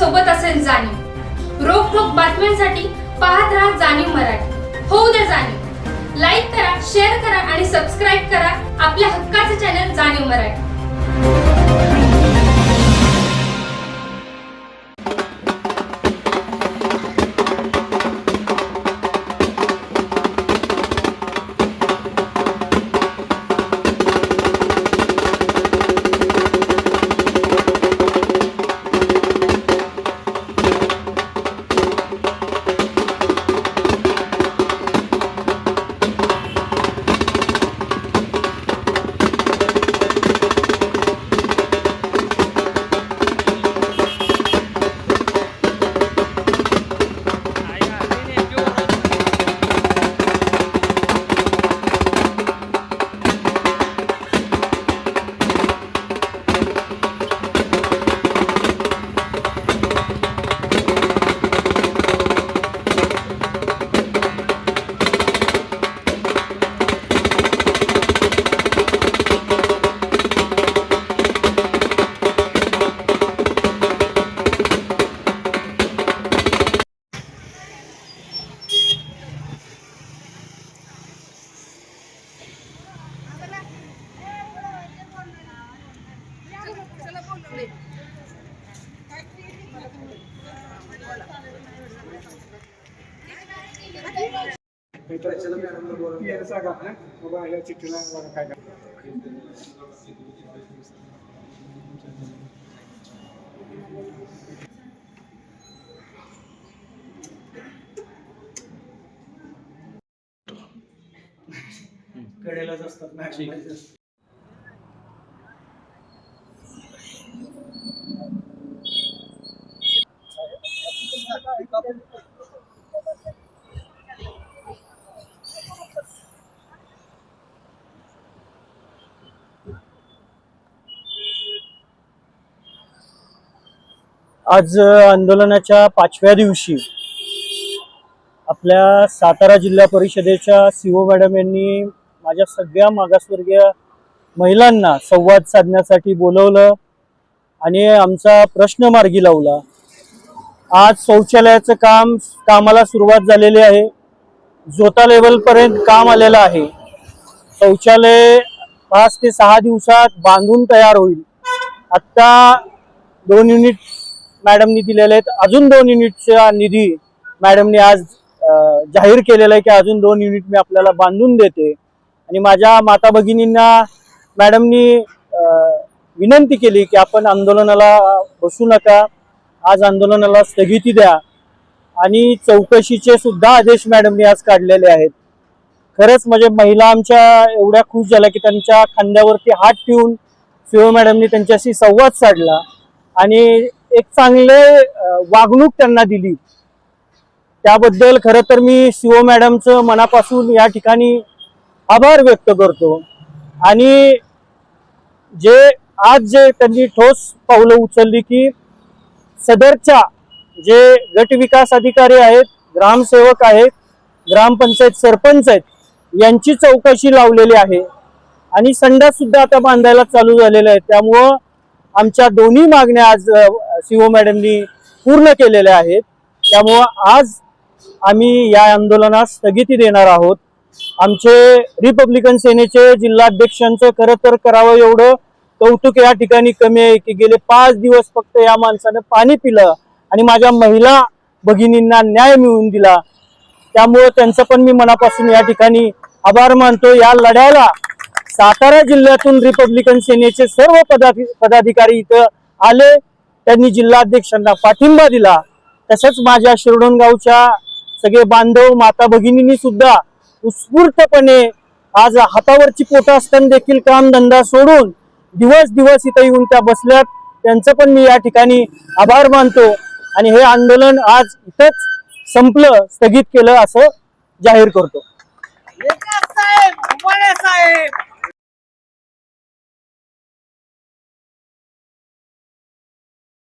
सोबत असेल जाणीव। रोखोक बातम्यांसाठी पाहत राहा जाणीव मराठी। होऊ द्या जाणीव। लाईक करा, शेअर करा आणि सबस्क्राईब करा आपल्या हक्काचे चॅनल जाणीव मराठी। कडेलाच असतात ना। आज आंदोलनाच्या 5व्या दिवशी आपल्या सातारा जिल्हा परिषदेच्या सीओ मॅडम यांनी माझ्या सगळ्या मागासवर्गीय महिलांना संवाद साधण्यासाठी बोलवलं आणि आमचा प्रश्न मार्गी लावला। आज शौचालयाचं कामाला सुरुवात झालेली आहे। जोता लेवल पर्यंत काम आलेलं आहे। शौचालय 5 ते 6 दिवसात बांधून तयार होईल। आता 2 युनिट मॅडमनी दिलेले आहेत। अजून 2 युनिटचा निधी मॅडमनी आज जाहीर केलेला आहे की अजून 2 युनिट मी आपल्याला बांधून देते। आणि माझ्या माता भगिनींना मॅडमनी विनंती केली की आपण आंदोलनाला बसू नका, आज आंदोलनाला स्थगिती द्या आणि चौकशीचे सुद्धा आदेश मॅडमनी आज काढलेले आहेत। खरंच म्हणजे महिला आमच्या एवढ्या खुश झाल्या की त्यांच्या खांद्यावरती हात ठेवून सीओ मॅडमनी त्यांच्याशी संवाद साधला आणि एक चांगले वागणूक त्यांना दिली। त्याबद्दल खरं तर मी सीओ मॅडमचं मनापासून या ठिकाणी आभार व्यक्त करतो। आणि आज त्यांनी ठोस पावलं उचलली की सदरच्या जे गट विकास अधिकारी आहेत, ग्रामसेवक आहेत, ग्रामपंचायत सरपंच आहेत, यांची चौकशी लावलेली आहे आणि संडास सुद्धा आता बांधायला चालू झालेले आहेत। त्यामुळं आमच्या दोन्ही मागण्या आज सीओ मॅडमनी पूर्ण केलेल्या आहेत। त्यामुळं आज आम्ही या आंदोलनास स्थगिती देणार आहोत। आमचे रिपब्लिकन सेनेचे जिल्हाध्यक्षांचं खरं तर करावं एवढं कौतुक या ठिकाणी कमी आहे की गेले 5 दिवस फक्त या माणसानं पाणी पिलं आणि माझ्या महिला भगिनींना न्याय मिळवून दिला। त्यामुळे त्यांचं पण मी मनापासून या ठिकाणी आभार मानतो। या लढ्याला सातारा जिल्ह्यातून रिपब्लिकन सेनेचे सर्व पदाधिकारी इथं आले, त्यांनी जिल्हाध्यक्षांना पाठिंबा दिला। तसंच माझ्या शिरडोणगावच्या सगळे बांधव माता भगिनींनी सुद्धा उत्स्फूर्तपणे आज हातावरची पोटं असताना देखील कामधंदा सोडून दिवस इथं येऊन त्या बसल्यात। त्यांचं पण मी या ठिकाणी आभार मानतो आणि हे आंदोलन आज इथंच संपलं, स्थगित केलं असं जाहीर करतो। साहेब